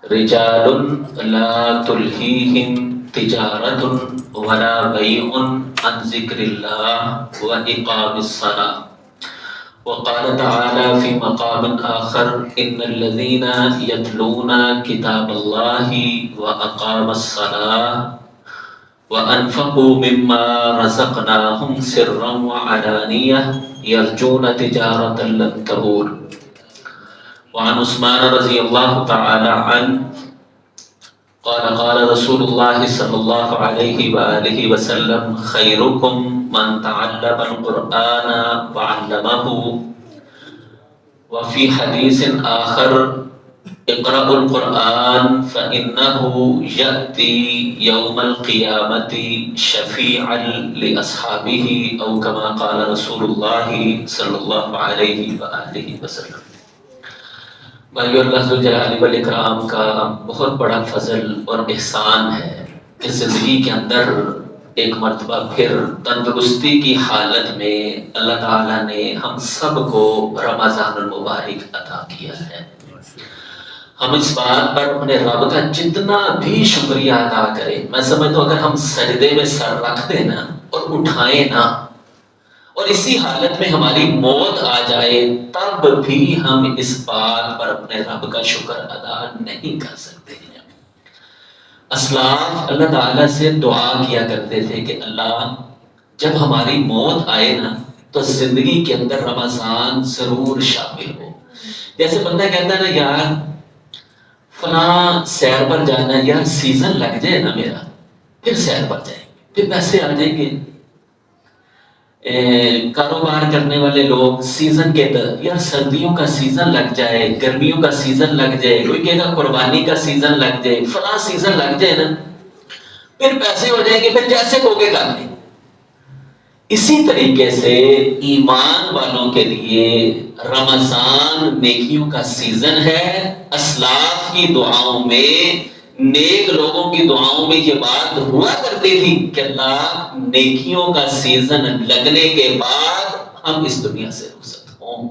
رجال لا تلهيهم تجارة ولا بيع عن ذكر الله وإقام الصلاة. وقال تعالى في مقام آخر إن الذين يتلون كتاب الله وأقاموا الصلاة وأنفقوا مما رزقناهم سرا وعلانية يرجون تجارة لن تبور. وعن عثمان رضي الله تعالى عنه قال قال رسول الله صلى الله عليه وآله وسلم خيركم من تعلم القرآن وعلمه. وفي حديث آخر اقرأوا القرآن فإنه يأتي يوم القيامة شفيعا لأصحابه أو كما قال رسول الله صلى الله عليه وآله وسلم. بھائیو، اللہ ذو الجلال والاکرام کا بہت بڑا فضل اور احسان ہے کہ زندگی کے اندر ایک مرتبہ پھر تندرستی کی حالت میں اللہ تعالیٰ نے ہم سب کو رمضان المبارک عطا کیا ہے. ہم اس بات پر اپنے رب کا جتنا بھی شکریہ ادا کریں، میں سمجھتا ہوں اگر ہم سجدے میں سر رکھ دیں نا اور اٹھائیں نا اور اسی حالت میں ہماری موت آ جائے تب بھی ہم اس بات پر اپنے رب کا شکر ادا نہیں کر سکتے ہیں. اسلاف اللہ تعالیٰ سے دعا کیا کرتے تھے کہ اللہ جب ہماری موت آئے نا تو زندگی کے اندر رمضان ضرور شامل ہو. جیسے بندہ کہتا ہے نا یار فلاں سیر پر جانا ہے، یار سیزن لگ جائے نا میرا پھر سیر پر جائیں گے، پھر پیسے آ جائیں گے. کاروبار کرنے والے لوگ سیزن کے یار سردیوں کا سیزن لگ جائے، گرمیوں کا سیزن لگ جائے، کوئی کہے گا قربانی کا سیزن لگ جائے، فلاں سیزن لگ جائے نا پھر پیسے ہو جائیں گے، پھر جیسے ہوگے کر لیں. اسی طریقے سے ایمان والوں کے لیے رمضان نیکیوں کا سیزن ہے. اسلاف کی دعاؤں میں، نیک لوگوں کی دعاؤں میں یہ بات ہوا کرتی تھی کہ اللہ نیکیوں کا سیزن لگنے کے بعد ہم اس دنیا سے رخصت ہوں.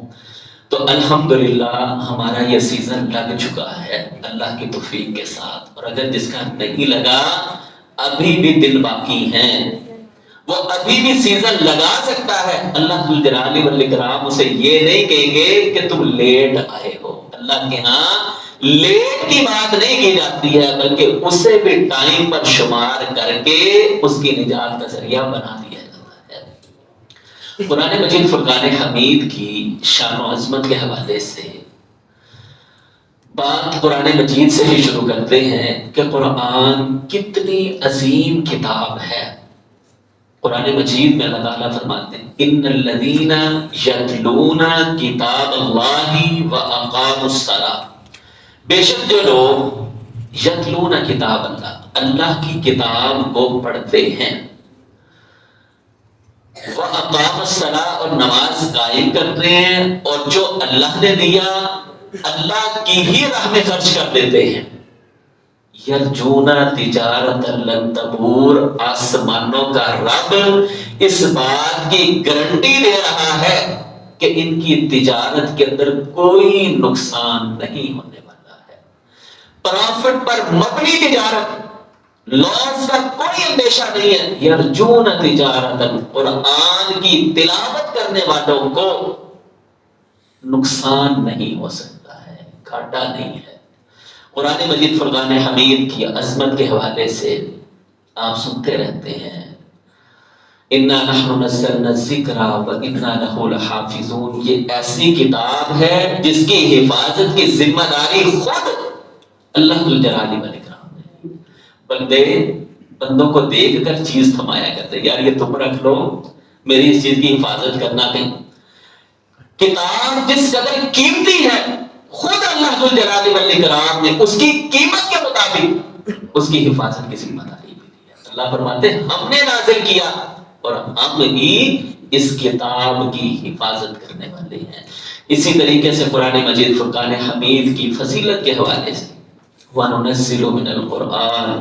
تو الحمدللہ ہمارا یہ سیزن لگ چکا ہے اللہ کی توفیق کے ساتھ. اور اگر جس کا نہیں لگا ابھی بھی دن باقی ہیں، وہ ابھی بھی سیزن لگا سکتا ہے. اللہ ذو الجلال والاکرام اسے یہ نہیں کہیں گے کہ تم لیٹ آئے ہو. اللہ کے ہاں لیٹ کی بات نہیں کی جاتی ہے بلکہ اسے بھی ٹائم پر شمار کر کے اس کی نجات کا ذریعہ بنا دیا جاتا ہے. قرآن مجید فرقان حمید کی شان و عظمت کے حوالے سے بات قرآن مجید سے ہی شروع کرتے ہیں کہ قرآن کتنی عظیم کتاب ہے. قرآن مجید میں اللہ تعالیٰ فرماتے ہیں ان الذین یتلون کتاب اللہ واقاموا الصلاۃ، بے شک جو لوگ یتلون کتاب اللہ کی کتاب کو پڑھتے ہیں، واقاموا الصلاۃ اور نماز قائم کرتے ہیں، اور جو اللہ نے دیا اللہ کی ہی راہ میں خرچ کر دیتے ہیں. یرجون تجارت لن تبور، آسمانوں کا رب اس بات کی گارنٹی دے رہا ہے کہ ان کی تجارت کے اندر کوئی نقصان نہیں ہونے والا ہے. پرافٹ پر مبنی تجارت، لاس کا کوئی اندیشہ نہیں ہے. یرجون تجارت، قرآن کی تلاوت کرنے والوں کو نقصان نہیں ہو سکتا ہے، گھاٹا نہیں ہے. قرآن مجید فرقان حمید کی عظمت کے حوالے سے آپ سنتے رہتے ہیں اِنَّا نَحْنُ نَزَّلْنَا الذِّكْرَ وَإِنَّا لَهُ لَحَافِظُونَ. یہ ایسی کتاب ہے جس کی حفاظت کی ذمہ داری خود اللہ ذو الجلال والاکرام نے. بندوں کو دیکھ کر چیز تھمایا کرتے یار یہ تم رکھ لو، میری اس چیز کی حفاظت کرنا. کہیں کتاب جس قدر قیمتی ہے خود اللہ ذو الجلال والاکرام نے اس کی قیمت کے مطابق اس کی حفاظت کی ذمہ داری بھی دی ہے. اللہ فرماتے ہیں ہم نے نازل کیا اور ہم ہی اس کتاب کی حفاظت کرنے والے ہیں. اسی طریقے سے قرآن مجید فرقان حمید کی فضیلت کے حوالے سے وَنُنَزِّلُ مِنَ الْقُرْآنِ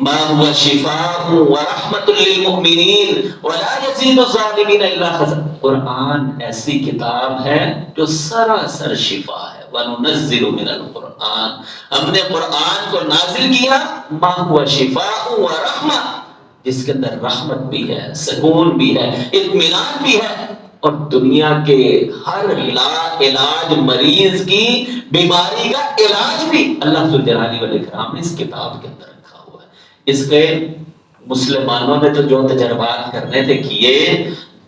مَا هُوَ شِفَاءٌ وَرَحْمَةٌ لِّلْمُؤْمِنِينَ وَلَا يَزِيدُ الظَّالِمِينَ إِلَّا خَسَارًا۔ قرآن ایسی کتاب ہے جو سراسر شفا ہے۔ وَنُنَزِّلُ مِنَ الْقُرْآنِ، ہم نے قرآن کو نازل کیا، مَا هُوَ شِفَاءٌ وَرَحْمَةٌ، جس کے اندر رحمت بھی ہے، سکون بھی ہے، اطمینان بھی ہے، اور دنیا کے ہر لا علاج مریض کی بیماری کا علاج بھی اللہ ذوالجلال والاکرام نے اس کتاب کے اندر رکھا ہوا ہے۔ اس کے مسلمانوں نے تو جو تجربات کرنے تھے کیے،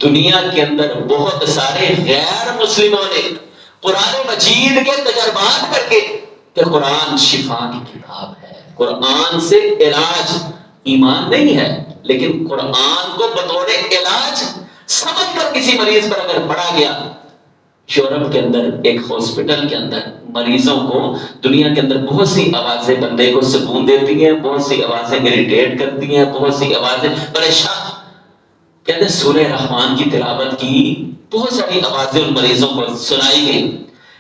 دنیا کے اندر بہت سارے غیر مسلموں نے قرآن مجید کے تجربات کر کے کہ قرآن شفا کی کتاب ہے، قرآن سے علاج، ایمان نہیں ہے لیکن قرآن کو بطور علاج سمجھ کر کسی مریض پر اگر پڑا گیا۔ یورپ کے اندر ایک ہاسپٹل کے اندر مریضوں کو، دنیا کے اندر بہت سی آوازیں بندے کو سکون دیتی ہیں، بہت سی آوازیں اریٹیٹ کرتی ہیں، بہت سی آوازیں پریشان، کہتے ہیں سورہ رحمان کی تلاوت کی، بہت ساری آوازیں ان مریضوں کو سنائی گئی،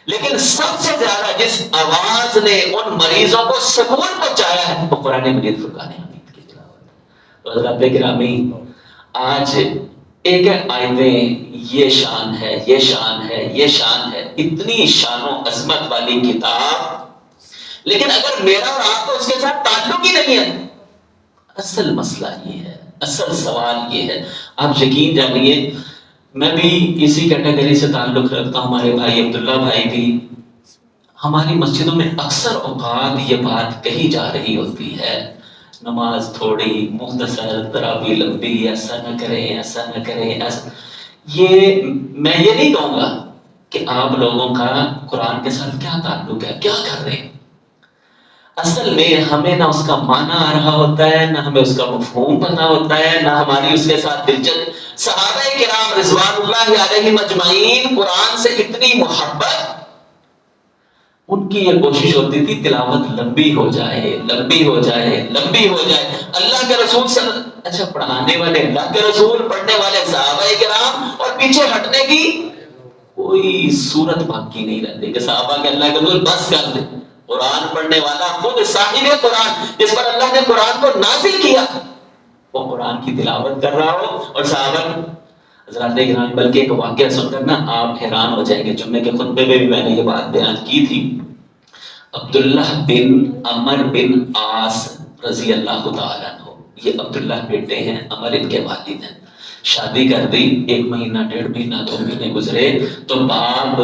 لیکن سب سے زیادہ جس آواز نے ان مریضوں کو سکون پہنچایا ہے وہ قرآن مجید فرقان حمید کی تلاوت۔ تو حضرات گرامی، آج ایک آیتیں یہ شان ہے، یہ شان ہے، یہ شان ہے، اتنی شان و عظمت والی کتاب، لیکن اگر میرا اور آپ کو اس کے ساتھ تعلق ہی نہیں ہے۔ اصل مسئلہ یہ ہے، اصل سوال یہ ہے، آپ یقین جانیے میں بھی اسی کیٹیگری سے تعلق رکھتا ہوں، ہمارے بھائی عبداللہ بھائی بھی، ہماری مسجدوں میں اکثر اوقات یہ بات کہی جا رہی ہوتی ہے، نماز تھوڑی مختصر، تراویح لمبی، ایسا نہ کریں، ایسا نہ کریں، ایسا۔ یہ میں یہ نہیں کہوں گا کہ آپ لوگوں کا قرآن کے ساتھ کیا تعلق ہے، کیا کر رہے ہیں۔ اصل میں ہمیں نہ اس کا معنی آ رہا ہوتا ہے، نہ ہمیں اس کا مفہوم پتا ہوتا ہے، نہ ہماری اس کے ساتھ دلچسپ۔ صحابہ کرام رضوان اللہ علیہم اجمعین قرآن سے اتنی محبت، ان کی یہ کوشش ہوتی تھی تلاوت لمبی ہو جائے، لمبی ہو جائے، لمبی ہو جائے۔ اللہ کے رسول اچھا پڑھانے والے اللہ کے رسول، پڑھنے والے صحابہ کرام، اور پیچھے ہٹنے کی کوئی صورت باقی نہیں رہتی کہ صحابہ کے اللہ کے رسول بس کر دے۔ قرآن پڑھنے والا خود صاحب قرآن، جس پر اللہ نے قرآن کو نازل کیا، وہ قرآن کی تلاوت کر رہا ہو، اور صحابہ حضرات گرامی، بلکہ ایک واقعہ سن کر نا آپ حیران ہو جائیں گے، جمعے کے خطبے میں بھی میں نے یہ بات بیان کی تھی۔ عبداللہ بن عمر بن عاص رضی اللہ تعالیٰ عنہ، یہ عبداللہ بیٹے ہیں، عمر ان کے والد ہیں، شادی کر دی، 1 مہینہ 1.5 مہینہ 2 مہینے گزرے تو باپ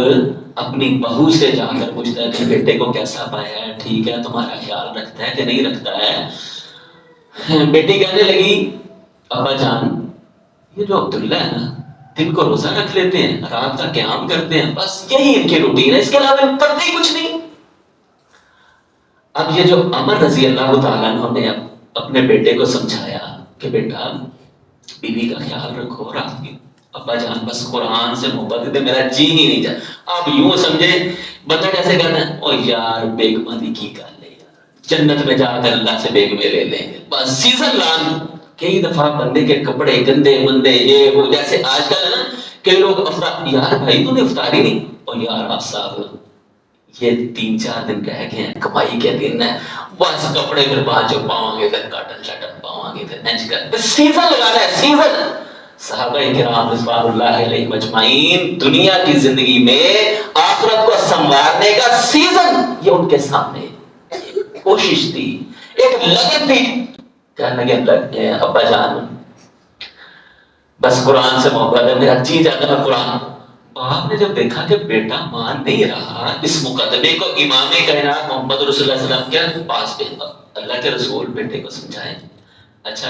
اپنی بہو سے جا کر پوچھتا ہے کہ بیٹے کو کیسا پایا ہے، ٹھیک ہے، تمہارا خیال رکھتا ہے کہ نہیں رکھتا ہے۔ بیٹی کہنے لگی ابا جان، یہ جو عبداللہ ہے نا، دن کو روزہ رکھ لیتے ہیں، رات کا قیام کرتے ہیں، بس یہی ان کی روٹین ہے، اس کے علاوہ کرتے ہی کچھ نہیں۔ اب یہ جو عمر رضی اللہ تعالیٰ عنہ نے اپنے بیٹے کو سمجھایا کہ بیٹا بیوی کا خیال رکھو، رات کی ابا جان بس قرآن سے محبت ہے، میرا جی ہی نہیں جاتا۔ آپ یوں سمجھے بندہ کیسے کہتا ہے، او یار بیگمانی کی گل ہے یار، جنت میں جا کر اللہ سے بیگمے لے لیں گے، بس سیزن لان۔ کئی دفعہ بندے کے کپڑے گندے مندے، یہ وہ، جیسے آج کل ہے نا کئی لوگ یار بھائی تو نے افطاری نہیں، او یار آپ صاحب یہ 3-4 دن رہ گئے ہیں، کمائی کے دن ہے، بس کپڑے پھر بعد جو پاؤں گے، پھر کاٹن شاٹن پاؤں گے، پھر انج کر سیزن لگانا ہے، سیزن۔ صحابہ کرام رضوان اللہ علیہم اجمعین دنیا کی زندگی میں آخرت کو سنوارنے کا سیزن یہ ان کے سامنے کوشش تھی، ایک لگن تھی، کہنے لگے ابا جان بس قرآن سے محبت ہے، میرا جی جاتا ہے قرآن۔ آپ نے جب دیکھا کہ بیٹا مان نہیں رہا، اس مقدمے کو امام کائنات محمد رسول اللہ صلی اللہ علیہ وسلم کے پاس بھیجا، اللہ کے رسول بیٹے کو سمجھائیں، اچھا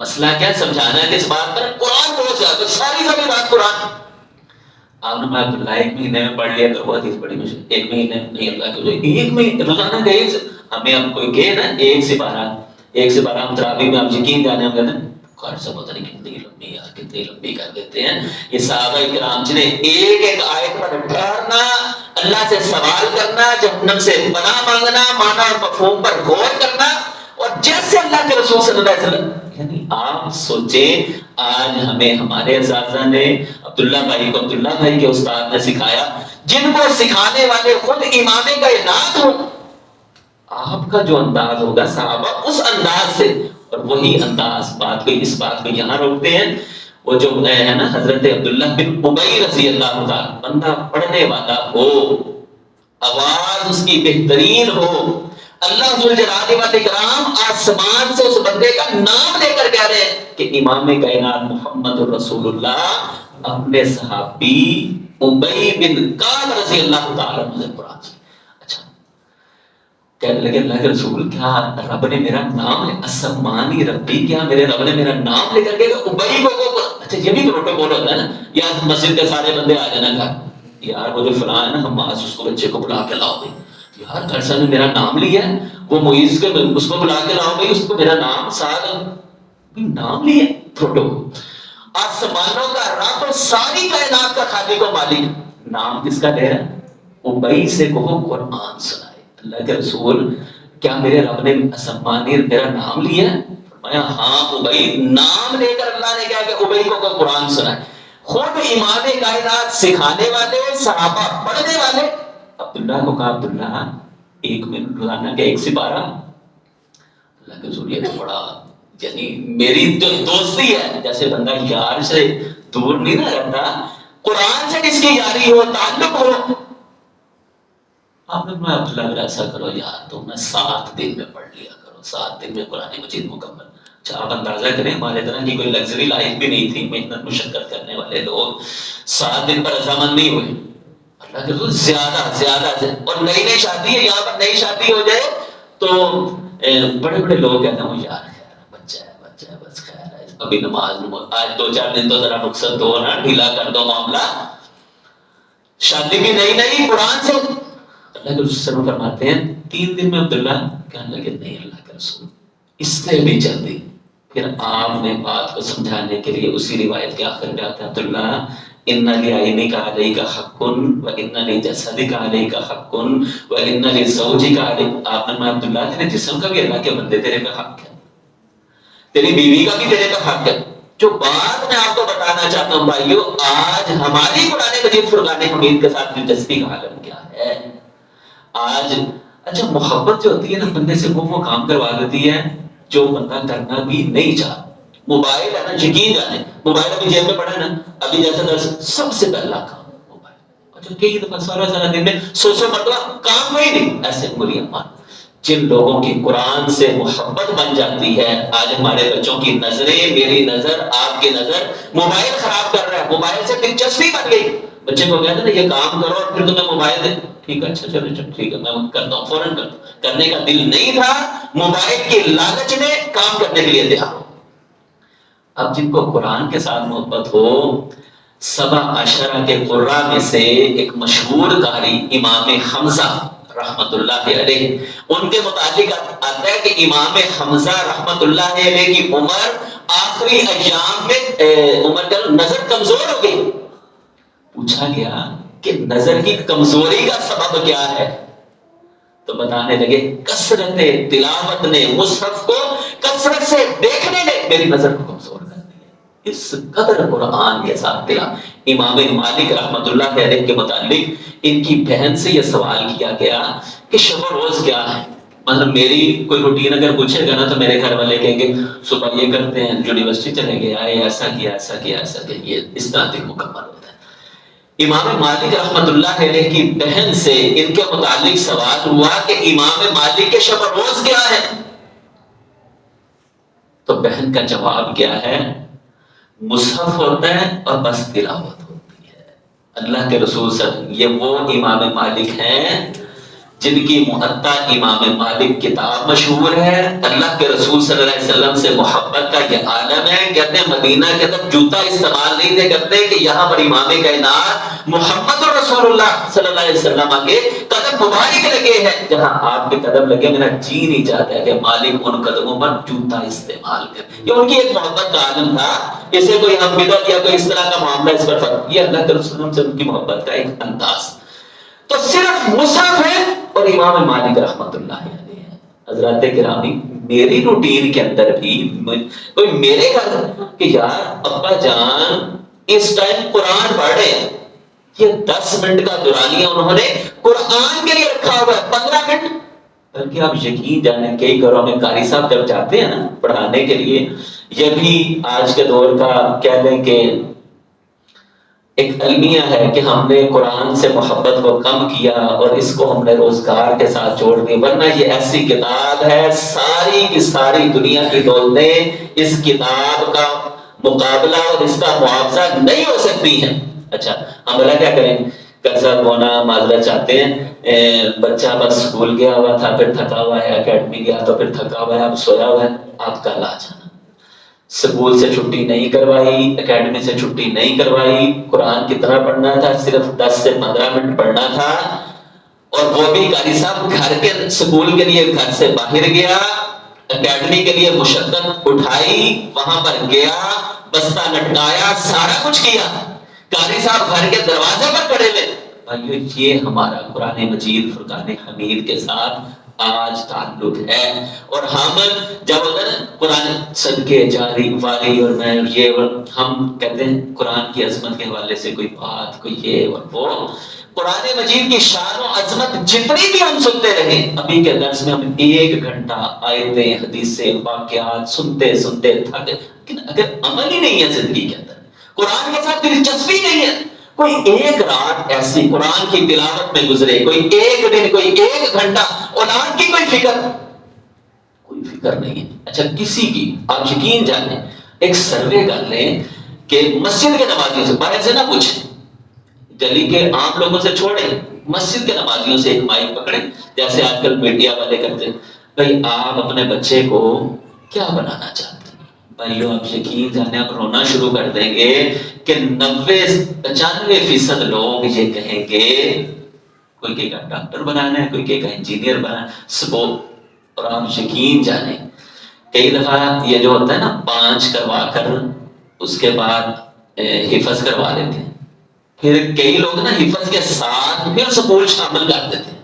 مسئلہ کیا سمجھانا ہے، کس بات پر؟ قرآن پڑھو جا تو ساری بات قرآن۔ آپ نے عبداللہ 1 مہینے میں پڑھ لیا تو وہ حدیث بڑی مشکل، 1 مہینے نہیں، اللہ کے 1 مہینے روزانہ گئے، ہمیں اب کوئی کہے نا 1 سے 12 ہم تراویح میں آپ یقین جانے ہم کہتے ہیں کار سے پتہ نہیں کتنی لمبی ہے، کتنی لمبی کر دیتے ہیں۔ یہ صحابہ کرام جنہیں ایک آیت پر ٹھہرنا، اللہ سے سوال کرنا، جہنم سے پناہ مانگنا، معنی اور مفہوم پر غور کرنا، اور جیسے اللہ کے رسول صلی اللہ علیہ وسلم، یعنی آپ سوچیں آج ہمیں ہمارے اساتذہ نے عبداللہ بھائی کو عبداللہ بھائی کے استاد نے سکھایا، جن کو سکھانے والے خود امام کائنات ہوں، آپ کا جو انداز ہوگا صحابہ اس انداز سے، اور وہی انداز بات کو اس بات کو یہاں روکتے ہیں. وہ جو ہے نا حضرت عبداللہ بن ابی رضی اللہ تعالیٰ، بندہ پڑھنے والا ہو، آواز اس کی بہترین ہو، اللہ ذوالجلال والاکرام آسمان سے اس بندے کا نام لے کر کہہ رہے ہیں کہ امام کائنات محمد رسول اللہ اپنے صحابی ابی بن کعب رضی اللہ تعالیٰ عنہ قرآن. اچھا کہنے لگے اللہ کے رسول کیا رب نے میرا نام لے، اسمانی ربی، کیا میرے رب نے میرا نام لے کر کے ابی کو. اچھا یہ بھی پروٹوکول ہوتا ہے نا، یا مسجد کے سارے بندے آ جانا گھر، یار وہ جو فلاں ہے نا حماس، اس کو بچے کو بلا کے لاؤ بھائی، یار گھر سے نے میرا نام لیا ہے، وہ معیز کے اس کو بلا کے لاؤ بھائی، اس کو میرا نام ساتھ نام لیا. پروٹوکول. آسمانوں کا رب، ساری کائنات کا خالق و مالک، نام کس کا لے رہا ہے؟ ابی سے کہو قرآن سنائے. اللہ کے رسول کیا میرے رب نے اسمانی میرا نام لیا ہے؟ فرمایا ہاں ابی، نام لے کر اللہ نے کہا کہ ابی کو قرآن سنائے. خود امام کائنات سکھانے والے، صحابہ پڑھنے والے. عبداللہ کو کہا عبداللہ ایک منٹ روزانہ کے ایک سپارہ. اللہ کے رسول یہ تو بڑا، یعنی میری جو دوستی ہے، جیسے بندہ یار سے دور نہیں نہ رہتا، قرآن سے جس کی یاری ہو، تعلق ہو. آپ نے میں عبداللہ ایسا کرو یار، تو میں 7 دن میں پڑھ لیا کرو، 7 دن میں قرآن مجید مکمل. اچھا آپ اندازہ کریں ہمارے طرح کی کوئی لگژری لائف بھی نہیں تھی، محنت مشقت کرنے والے لوگ 7 دن پر رضامند نہیں ہوئے. اللہ کے رسول زیادہ اور نئی شادی ہے، یہاں پر نئی شادی ہو جائے تو بڑے بڑے لوگ کہتے ہیں یار بچہ ہے بس خیر ہے، ابھی نماز آج 2-4 دن تو ذرا رخصت ہو نا، ڈھیلا کر دو معاملہ. شادی بھی نئی قرآن سے. اللہ کے رسول فرماتے ہیں 3 دن میں عبداللہ کہنے لگے نہیں اللہ کے رسول اس سے بھی جلدی. پھر آپ نے بات کو سمجھانے کے لیے اسی روایت کے آخر میں آتا ہے عبداللہ ان لعینک علیک حق وان لجسدک علیک حق وان لزوجک علیک. آپ نے فرمایا عبداللہ تیرے جسم کا بھی اللہ کے بندے تیرے پہ حق ہے، تیری بیوی کا بھی تیرے پہ حق ہے. جو بات میں آپ کو بتانا چاہتا ہوں بھائیو، آج ہماری قرآن مجید فرقان حمید کے ساتھ دلچسپی کا عالم کیا ہے. آج اچھا محبت جو ہوتی ہے نا بندے سے وہ کام کروا دیتی ہے جو بندہ کرنا بھی نہیں چاہتا. موبائل ہے نا، یقین جانے موبائل ابھی جیب میں پڑا ہے نا، ابھی جیسا درس سب سے پہلا کام موبائل. اچھا کئی دفعہ سارا دن میں 100 مرتبہ کام ہوئی نہیں. ایسے انگلیاں مار. جن لوگوں کی قرآن سے محبت بن جاتی ہے، آج ہمارے بچوں کی نظریں، میری نظر، آپ کی نظر موبائل خراب کر رہا ہے. موبائل سے دلچسپی بن گئی. بچے کو کہتے ہیں نا یہ کام کرو اور پھر تمہیں موبائل دے، ٹھیک ہے اچھا چلو ٹھیک ہے میں کرتا ہوں، فوراً کرتا ہوں. کرنے کا دل نہیں تھا، موبائل کی لالچ نے کام کرنے کے لیے دیا. اب جن کو قرآن کے ساتھ محبت ہو، 7 عشرہ کے قراء میں سے ایک مشہور قاری امام حمزہ رحمت اللہ علیہ، ان کے متعلق آتا ہے کہ امام حمزہ رحمت اللہ علیہ کی عمر آخری ایام میں عمر کا نظر کمزور ہو گئی. پوچھا گیا کہ نظر کی کمزوری کا سبب کیا ہے؟ تو بتانے لگے کثرت تلاوت نے، مصحف کو کثرت سے دیکھنے نے میری نظر کو کمزور کر دیا. اس قدر قرآن کے ساتھ دلا. امام مالک رحمت اللہ علیہ کے متعلق ان کی بہن سے یہ سوال کیا گیا کہ شب و روز کیا ہے. مطلب میری کوئی روٹین اگر پوچھے گا نا تو میرے گھر والے کہیں گے صبح یہ کرتے ہیں، یونیورسٹی چلے گئے، ایسا کیا ایسا کیا ایسا کیا، یہ اس طرح دن مکمل ہوتا ہے. امام مالک رحمت اللہ علیہ کی بہن سے ان کے متعلق سوال ہوا کہ امام مالک کے شب و روز کیا ہے؟ تو بہن کا جواب کیا ہے؟ مصحف ہوتا ہے اور بس تلاوت ہوتی ہے. اللہ کے رسول صلی اللہ علیہ وسلم یہ وہ امام مالک ہیں جن کی معطا امام مالک کتاب مشہور ہے. اللہ کے رسول صلی اللہ علیہ وسلم سے محبت کا یہ عالم ہے. کہتے ہیں مدینہ کے اندر جوتا استعمال نہیں تھے کرتے کہ یہاں پر امام کائنات محمد رسول اللہ صلی اللہ علیہ وسلم کے قدم مبارک لگے ہیں. جہاں آپ کے قدم لگے میرا جی نہیں چاہتا ہے کہ مالک ان قدموں پر جوتا استعمال کر. یہ ان کی ایک محبت کا عالم تھا. اسے کوئی ہم بدعت یا کوئی اس طرح کا معاملہ اس پر فرق، یہ اللہ کے رسول سے ان کی محبت کا ایک انداز. تو صرف مصحف ہے اور امام مالک رحمت اللہ علیہ ہے. حضرات گرامی میری روٹین کے اندر بھی کوئی میرے گھر کہ یار ابا جان اس ٹائم قرآن پڑھ رہے ہیں، یہ 10 منٹ کا دورانیہ انہوں نے قرآن کے لیے رکھا ہوا ہے. 15 منٹ بلکہ آپ یقین جانیں کئی گھروں میں قاری صاحب جب جاتے ہیں نا پڑھانے کے لیے، یہ بھی آج کے دور کا کہہ لیں کہ ایک المیہ ہے کہ ہم نے قرآن سے محبت کو کم کیا اور اس کو ہم نے روزگار کے ساتھ جوڑ دیا، ورنہ یہ ایسی کتاب ہے ساری کی ساری دنیا کی دولتیں اس کتاب کا مقابلہ اور اس کا معاوضہ نہیں ہو سکتی ہیں۔ اچھا ہم بلا کیا کریں، قرضہ ہونا معذرت چاہتے ہیں، بچہ بس اسکول گیا ہوا تھا پھر تھکا ہوا ہے، اکیڈمی گیا تو پھر تھکا ہوا ہے، اب سویا ہوا ہے، آپ کل آ جانا۔ سکول سے چھٹی نہیں کروائی، اکیڈمی سے چھٹی نہیں کروائی، قرآن کتنا پڑھنا تھا، صرف 10 سے 15 منٹ پڑھنا تھا، اور وہ بھی قاری صاحب گھر کے سکول کے لیے گھر سے باہر گیا، اکیڈمی کے لیے مشقت اٹھائی، وہاں پر گیا، بستہ لٹکایا، سارا کچھ کیا، قاری صاحب گھر کے دروازے پر کھڑے ہوئے۔ بھائیو یہ ہمارا قرآن مجید فرقان حمید کے ساتھ آج تعلق ہے، اور ہم جب اگر قرآن صدقے جاری والی اور میں یہ ہم کہتے ہیں قرآن کی عظمت کے حوالے سے کوئی بات کوئی یہ اور وہ، قرآن مجید کی شان و عظمت جتنی بھی ہم سنتے رہے، ابھی کے درس میں ہم 1 گھنٹہ آیتیں حدیثیں واقعات سنتے سنتے تھک، لیکن اگر عمل ہی نہیں ہے زندگی کے اندر، قرآن کے ساتھ دلچسپی نہیں ہے، کوئی ایک رات ایسی قرآن کی تلاوت میں گزرے، کوئی ایک دن، کوئی 1 گھنٹہ، اولاد کی کوئی فکر نہیں ہے۔ اچھا کسی کی آپ یقین جانیں ایک سروے کر لیں کہ مسجد کے نمازیوں سے، باہر سے نہ پوچھیں، گلی کے عام لوگوں سے چھوڑیں، مسجد کے نمازیوں سے ایک مائک پکڑیں، جیسے آج کل میڈیا والے کرتے ہیں، بھائی آپ اپنے بچے کو کیا بنانا چاہتے ہیں؟ بھائیو آپ یقین جانے آپ رونا شروع کر دیں گے کہ 95% لوگ یہ کہیں گے، کوئی کہے گا ڈاکٹر بنانا ہے، کوئی کہے گا انجینئر بنانا ہے، اور آپ یقین جانیں کئی دفعہ یہ جو ہوتا ہے نا 5 کروا کر اس کے بعد حفظ کروا لیتے ہیں، پھر کئی لوگ نا حفظ کے ساتھ پھر سکول شامل کر دیتے ہیں،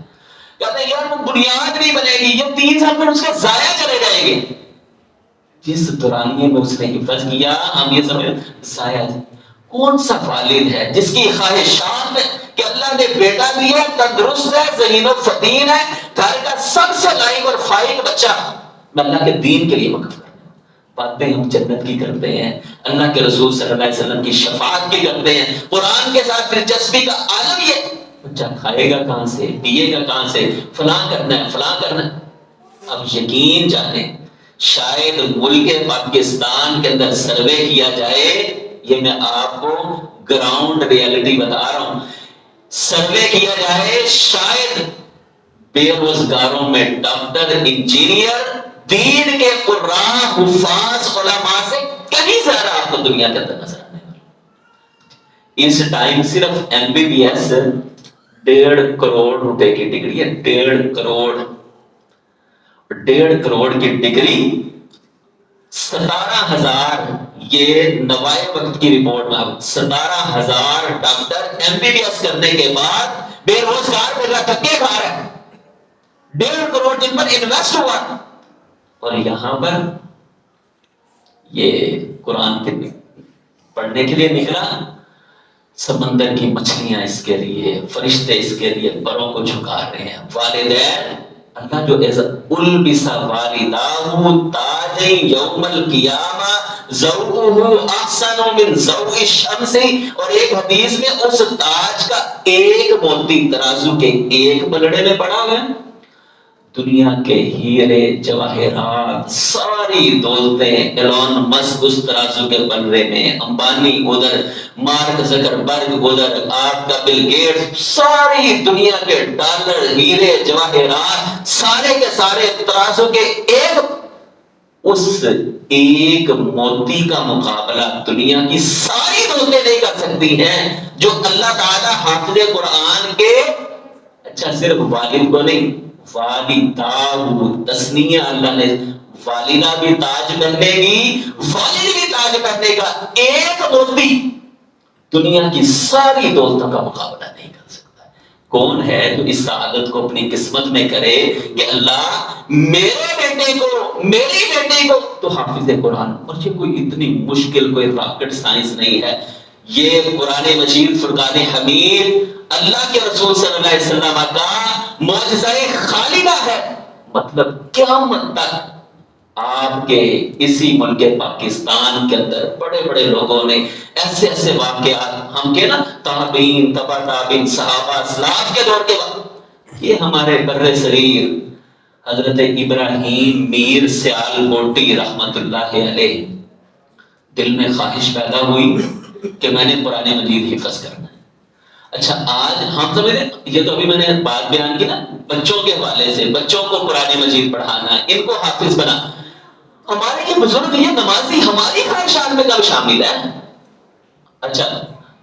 کہتے ہیں یار وہ بنیاد نہیں بنے گی، یہ 3 سال پھر اس کا ضائع چلے جائیں گے، جس دورانیے میں اس نے حفظ کیا ہم یہ سمجھ ضائع۔ کون سا والد ہے جس کی خواہشات میں کہ اللہ نے بیٹا دیا تندرست ہے ذہین و فطین ہے، گھر کا سب سے لائق اور فائق بچہ میں اللہ کے دین کے لیے وقف کروں، باتیں ہم جنت کی کرتے ہیں، اللہ کے رسول صلی اللہ علیہ وسلم کی شفاعت کی کرتے ہیں، قرآن کے ساتھ دلچسپی کا عالم یہ بچہ کھائے گا کہاں سے، پیے گا کہاں سے، فلاں کرنا ہے فلاں کرنا ہے۔ اب یقین جانیں شاید ملک پاکستان کے اندر سروے کیا جائے، یہ میں آپ کو گراؤنڈ ریئلٹی بتا رہا ہوں، سروے کیا جائے شاید بے روزگاروں میں ڈاکٹر انجینئر دین کے قراء حفاظ علماء سے کہیں زیادہ آپ کو دنیا کے اندر نظر آنے والا۔ اس ٹائم صرف MBBS 1.5 کروڑ روپے کی ڈگری ہے، 1.5 کروڑ کی ڈگری، 17,000 یہ نوائے وقت کی رپورٹ میں 17,000 ڈاکٹر MBBS کرنے کے بعد بے روزگار پھر رہا تھکے کھا رہا ہے، 1.5 کروڑ جن پر انویسٹ ہوا، اور یہاں پر یہ قرآن کے پڑھنے کے لیے نکلا، سمندر کی مچھلیاں اس کے لیے، فرشتے اس کے لیے پروں کو جھکا رہے ہیں، والدین اللہ جو البس والداہ تاج یوم القیامہ ضوءہ احسن من ضوء الشمس، اور ایک حدیث میں اس تاج کا ایک موتی ترازو کے ایک پلڑے میں پڑا ہوا ہے، دنیا کے ہیرے جواہرات ساری دولتیں ایلون مسک اس ترازو کے پلڑے میں، امبانی ادھر، مارک زکربرگ ادھر، آپ کا بل گیٹس، ساری دنیا کے ڈالر ہیرے جواہرات سارے کے سارے ترازو کے اس ایک موتی کا مقابلہ دنیا کی ساری دولتیں نہیں کر سکتی ہیں جو اللہ تعالی حافظ قرآن کے، اچھا صرف والد کو نہیں، والداہ تسنیہ اللہ نے، والدہ بھی تاج پہنے گی، والد بھی تاج پہنے گا، ایک موتی دنیا کی ساری دولتوں کا مقابلہ نہیں کر سکتا۔ کون ہے جو اس سعادت کو اپنی قسمت میں کرے کہ اللہ میرے بیٹے کو، میری بیٹی کو تو حافظ قرآن، اور یہ کوئی اتنی مشکل کوئی راکٹ سائنس نہیں ہے، یہ قرآن مجید فرقان حمید اللہ کے رسول صلی اللہ علیہ وسلم کا معجزہ خالدہ ہے۔ مطلب قیامت تک آپ کے اسی ملک پاکستان کے اندر بڑے بڑے لوگوں نے ایسے ایسے واقعات، ہم کے نا تابعین، تبع تابعین، صحابہ، اسلاف کے دور کے وقت، یہ ہمارے بر صغیر حضرت ابراہیم میر سیال کوٹی رحمت اللہ علیہ دل میں خواہش پیدا ہوئی کہ میں نے قرآن مجید حفظ کرنا ہے۔ اچھا آج ہم سمجھ رہے، یہ تو ابھی میں نے بات بیان کی نا بچوں کے حوالے سے، بچوں کو قرآن مجید پڑھانا، ان کو حافظ بنا، ہمارے یہ بزرگ، یہ نمازی ہماری خواہشات میں کب شامل ہے؟ اچھا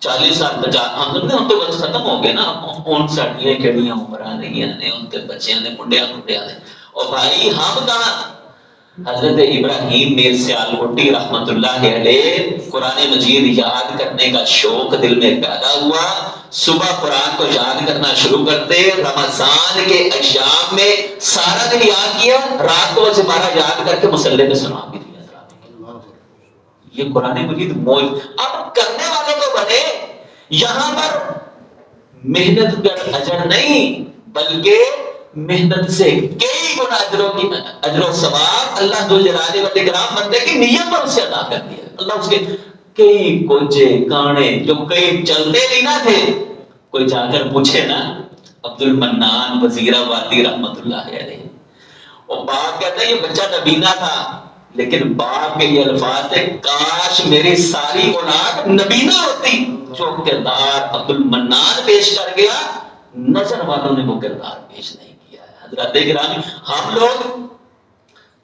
40 سال 50 ہم تو بس ختم ہو گئے نا، ان ساڑیاں کیڑیاں عمرہ رہی نے، ان کے بچیاں نے، منڈیاں نے، اور بھائی ہم کہاں؟ حضرت ابراہیم میر سیال کوٹی رحمت اللہ علیہ قرآن مجید یاد کرنے کا شوق دل میں پیدا ہوا، صبح قرآن کو یاد کرنا شروع کرتے، رمضان کے ایام میں سارا دن یاد کیا، رات کو سپارہ یاد کر کے مصلی پہ سنا بھی دیا۔ یہ قرآن مجید موج اب کرنے والے کو بنے، یہاں پر محنت کا اجر نہیں بلکہ محنت سے کئی گنا اجر و ثواب اللہ ذو الجلال والاکرام بندے کی نیت پر اسے ادا کر دیا۔ اللہ اس کے کئی کوچے کانے جو کئی چلتے بھی نہ تھے، کوئی جا کر پوچھے نا عبد المنان وزیر آبادی رحمت اللہ علیہ، اور باپ کہتا ہے یہ بچہ نبینا تھا، لیکن باپ کے یہ الفاظ تھے کاش میری ساری اولاد نبینا ہوتی۔ جو کردار عبد المنان پیش کر گیا، نظر والوں نے وہ کردار پیش نہیں کیا ہے۔ حضرات گرامی، ہم لوگ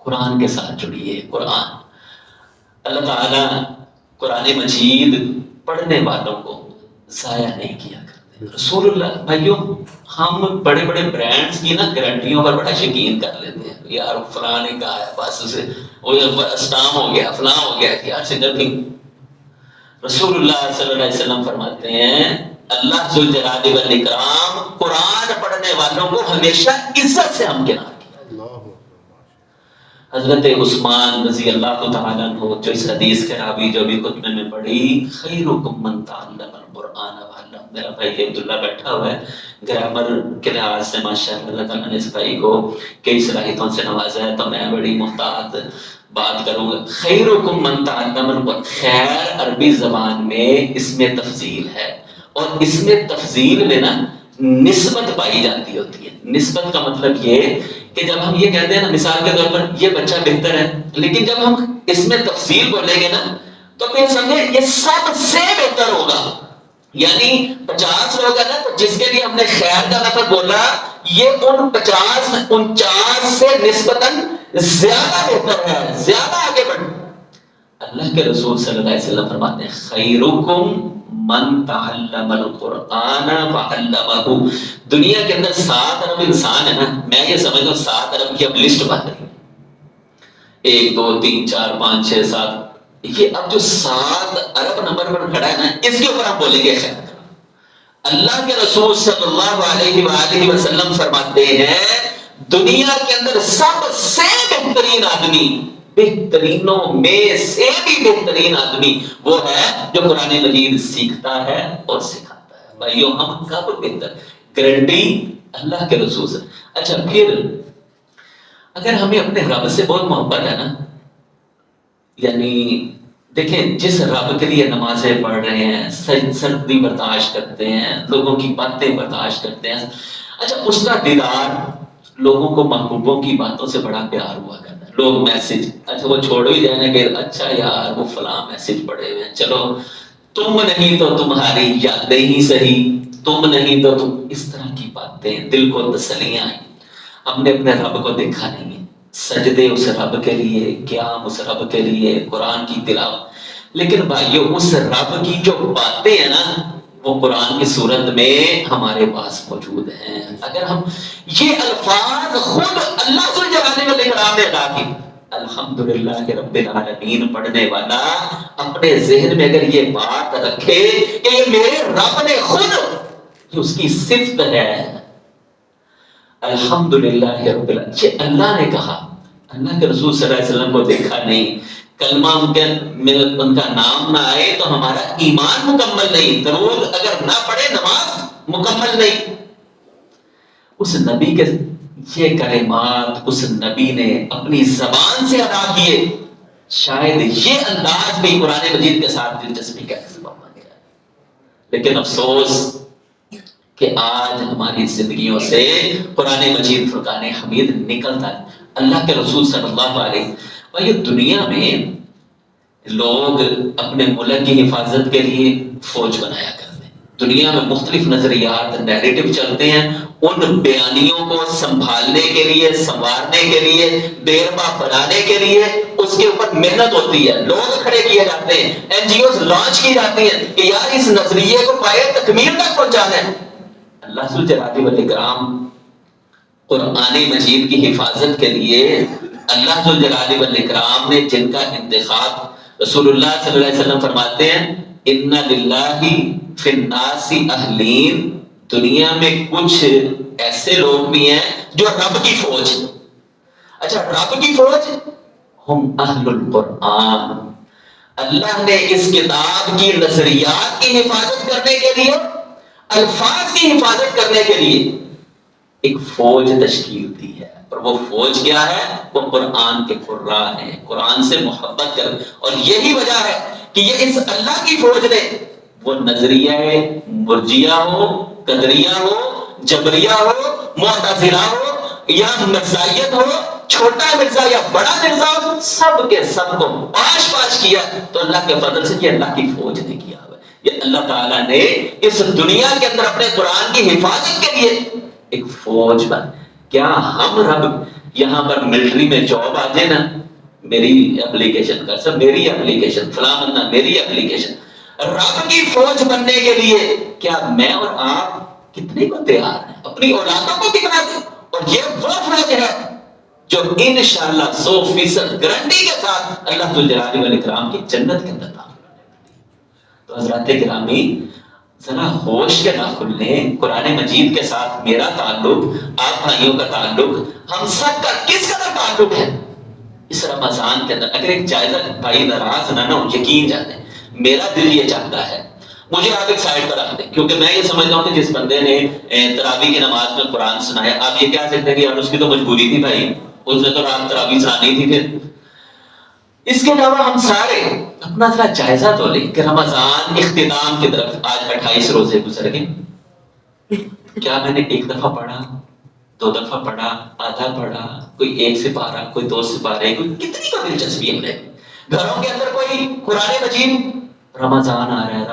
قرآن کے ساتھ جڑیے۔ قرآن، اللہ تعالیٰ قرآن مجید پڑھنے والوں کو ضائع نہیں کیا کرتے۔ رسول اللہ بھائیوں، ہم بڑے بڑے برانڈز کی نا گارنٹیوں پر بڑا یقین کر لیتے ہیں، یار فلاں نے کہا ہے بس اسے وہ اسلام ہو گیا، فلاں ہو گیا، یار سنگر کی۔ رسول اللہ صلی اللہ علیہ وسلم فرماتے ہیں اللہ ذو الجلال والاکرام قرآن پڑھنے والوں کو ہمیشہ عزت سے ہمکنار کیا۔ حضرت عثمان رضی اللہ تعالیٰ عنہ جو اس حدیث کے راوی جو بھی خطبے میں پڑھی، خیرکم من تعلم القرآن وعلم، میرا بھائی عبداللہ بیٹھا ہوا ہے، گرامر کے لحاظ سے ماشاءاللہ اللہ تعالیٰ نے اس بھائی کو کئی صلاحیتوں سے نوازا ہے، تو میں بڑی محتاط بات کروں گا۔ خیرکم من تعلم القرآن، خیر عربی زبان میں اس میں تفضیل ہے، اور اس میں تفضیل میں نا نسبت پائی جاتی ہوتی ہے۔ نسبت کا مطلب یہ کہ جب ہم یہ کہتے ہیں نا مثال کے طور پر یہ بچہ بہتر ہے، لیکن جب ہم اس میں تفصیل بولیں گے نا تو پھر سمجھے یہ سب سے بہتر ہوگا، یعنی 50 لوگ ہیں نا تو جس کے لیے ہم نے خیر کا لفظ بولا یہ ان 50 49 سے نسبتاً زیادہ بہتر ہے، زیادہ آگے بڑھ۔ اللہ کے رسول صلی اللہ علیہ وسلم فرماتے ہیں خیرکم من تعلم القرآن وعلمہ۔ دنیا کے اندر 7 ارب انسان ہے نا، میں یہ سمجھتا ہوں 7 ارب کی اب لسٹ بن رہی ہے، 1 2 3 4 5 6 7، یہ اب جو 7 ارب نمبر پر کھڑا ہے نا اس کے اوپر ہم بولیں گے خیر۔ اللہ کے رسول صلی اللہ علیہ وآلہ وسلم فرماتے ہیں دنیا کے اندر سب سے بہترین آدمی، بہترینوں میں سے بھی بہترین آدمی وہ ہے جو قرآن مجید سیکھتا ہے اور سکھاتا ہے۔ بھائیو ہم کب بہتر؟ گارنٹی اللہ کے رسول سے۔ اچھا پھر اگر ہمیں اپنے رب سے بہت محبت ہے نا، یعنی دیکھیں جس رب کے لیے نمازیں پڑھ رہے ہیں، سردی برداشت کرتے ہیں، لوگوں کی باتیں برداشت کرتے ہیں، اچھا اس کا دیدار، لوگوں کو محبوبوں کی باتوں سے بڑا پیار ہوا کرتا ہے۔ لوگ میسج، اچھا وہ چھوڑو ہی جانا کہ اچھا یار وہ فلاں میسج پڑھے ہوئے ہیں، چلو تم نہیں تو تمہاری یادیں ہی صحیح، تم نہیں تو تم، اس طرح کی باتیں دل کو تسلیاں ہیں۔ ہم نے اپنے رب کو دیکھا نہیں ہے، سجدے اس رب کے لیے، قیام اس رب کے لیے، قرآن کی تلاوت، لیکن بھائیو اس رب کی جو باتیں ہیں نا وہ قرآن کی صورت میں ہمارے پاس موجود ہیں۔ اگر ہم یہ الفاظ خود اللہ ذو الجلال والاکرام نے ادا کی، الحمدللہ رب العالمین پڑھنے والا اپنے ذہن میں اگر یہ بات رکھے کہ یہ میرے رب نے خود، یہ اس کی صفت ہے، الحمدللہ رب العالمین، یہ اللہ نے کہا، اللہ کے رسول صلی اللہ علیہ وسلم کو دیکھا نہیں، کلمہ ان کا نام نہ آئے تو ہمارا ایمان مکمل نہیں، درود اگر نہ پڑھے نماز مکمل نہیں۔ اس نبی کے یہ کلمات اس نبی نے اپنی زبان سے ادا کیے، شاید یہ انداز بھی قرآن مجید کے ساتھ دلچسپی کا سبب بن گیا۔ لیکن افسوس کہ آج ہماری زندگیوں سے قرآن مجید فرقان حمید نکلتا ہے۔ اللہ کے رسول صلی اللہ علیہ وسلم، یہ دنیا میں لوگ اپنے ملک کی حفاظت کے لیے فوج بنایا کرتے ہیں، دنیا میں مختلف نظریات نیریٹو چلتے ہیں، ان بیانیوں کو سنبھالنے کے لیے، سنوارنے کے لیے، دیرپا بنانے کے لیے اس کے اوپر محنت ہوتی ہے، لوگ کھڑے کیے جاتے ہیں، این جی اوز لانچ کی جاتی ہیں کہ یار اس نظریے کو پائے تکمیل تک پہنچانا ہے۔ اللہ ذوالجلال والاکرام قرآن مجید کی حفاظت کے لیے اللہ ذوالجلال والاکرام نے جن کا انتخاب، رسول اللہ صلی اللہ علیہ وسلم فرماتے ہیں ان للہ فی الناس اہلین، دنیا میں کچھ ایسے لوگ بھی ہیں جو رب کی فوج۔ اچھا رب کی فوج، ہم اہل القرآن، اللہ نے اس کتاب کی نظریات کی حفاظت کرنے کے لیے، الفاظ کی حفاظت کرنے کے لیے ایک فوج تشکیل دی ہے، اور وہ فوج کیا ہے؟ وہ قرآن کے قراء ہیں، قرآن سے محبت کر، اور یہی وجہ ہے کہ یہ اس اللہ کی فوج نے وہ نظریہ مرجیہ ہو، قدریہ ہو، جبریہ ہو، معتزلہ ہو یا مرزائیت ہو، چھوٹا مرزا یا بڑا مرزا ہو، سب کے سب کو پاش پاش کیا تو اللہ کے فضل سے یہ اللہ کی فوج نے کیا ہوا ہے۔ یہ اللہ تعالیٰ نے اس دنیا کے اندر اپنے قرآن کی حفاظت کے لیے ایک فوج بن، کیا ہم رب یہاں پر ملٹری میں جاب آ جائے نا، میری اپلیکیشن کر سب، میری اپلیکیشن فلاں بننا، میری اپلیکیشن، رب کی فوج بننے کے لیے کیا میں اور آپ کتنے کو تیار ہیں، اپنی اولادوں کو کتنا دیں؟ اور یہ وہ فوج ہے جو انشاءاللہ 100% گارنٹی کے ساتھ اللہ ذوالجلال والاکرام کی جنت کے اندر داخل ہونے والی ہے۔ تو حضرات گرامی، ذرا ہوش کے ناخن لیں، قرآن مجید کے ساتھ میرا تعلق، آپ بھائیوں کا تعلق، ہم سب کا کس قدر تعلق ہے اس رمضان کے اندر۔ اگر ایک جائزہ بھائی ناراض نہ ہو، یقین جانے میرا دل یہ چاہتا ہے، مجھے آپ ایک سائڈ پر رکھ دیں، کیونکہ میں یہ سمجھتا ہوں کہ جس بندے نے تراویح کی نماز میں قرآن سنایا، آپ یہ کہہ سکتے ہیں کہ یار اس کی تو مجبوری تھی بھائی، اس نے تو رات تراویح سنانی تھی۔ پھر اس کے علاوہ ہم سارے اپنا ذرا جائزہ تو لیں کہ رمضان اختتام کی طرف، آج 28 روزے گزر گئے، کیا میں نے ایک دفعہ پڑھا، 2 دفعہ پڑھا، آدھا پڑھا، کوئی 1 سپارہ، کوئی 2 سپارے، کوئی کتنی کو دلچسپی ہے؟ گھروں کے اندر کوئی قرآن مجید، رمضان آ رہا ہے،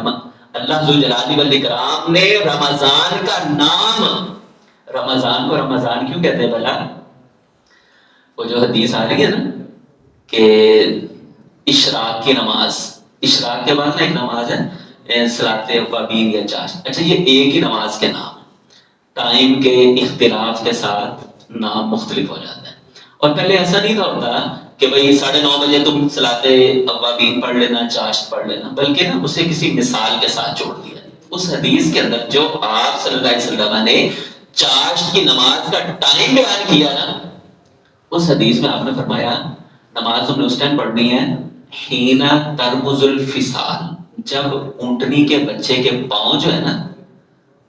اللہ ذوالجلال والاکرام نے رمضان کا نام، رمضان کو رمضان کیوں کہتے ہیں بھلا؟ وہ جو حدیث آ رہی ہے نا کہ اشراق کی نماز، اشراق کے بعد نا ایک نماز ہے صلاۃ اوابین یا چاشت، اچھا یہ ایک ہی نماز کے نام، ٹائم کے اختلاف کے ساتھ نام مختلف ہو جاتا ہے۔ اور پہلے ایسا نہیں تھا ہوتا کہ بھئی 9:30 بجے تم صلاۃ اوابین پڑھ لینا، چاشت پڑھ لینا، بلکہ نا اسے کسی مثال کے ساتھ جوڑ دیا۔ اس حدیث کے اندر جو آپ صلی اللہ علیہ وسلم نے چاشت کی نماز کا ٹائم بیان کیا نا، اس حدیث میں آپ نے فرمایا نماز تم نے اس ٹائم پڑھنی ہے حین ترمز الفصال، جب اونٹنی کے بچے کے پاؤں جو ہے نا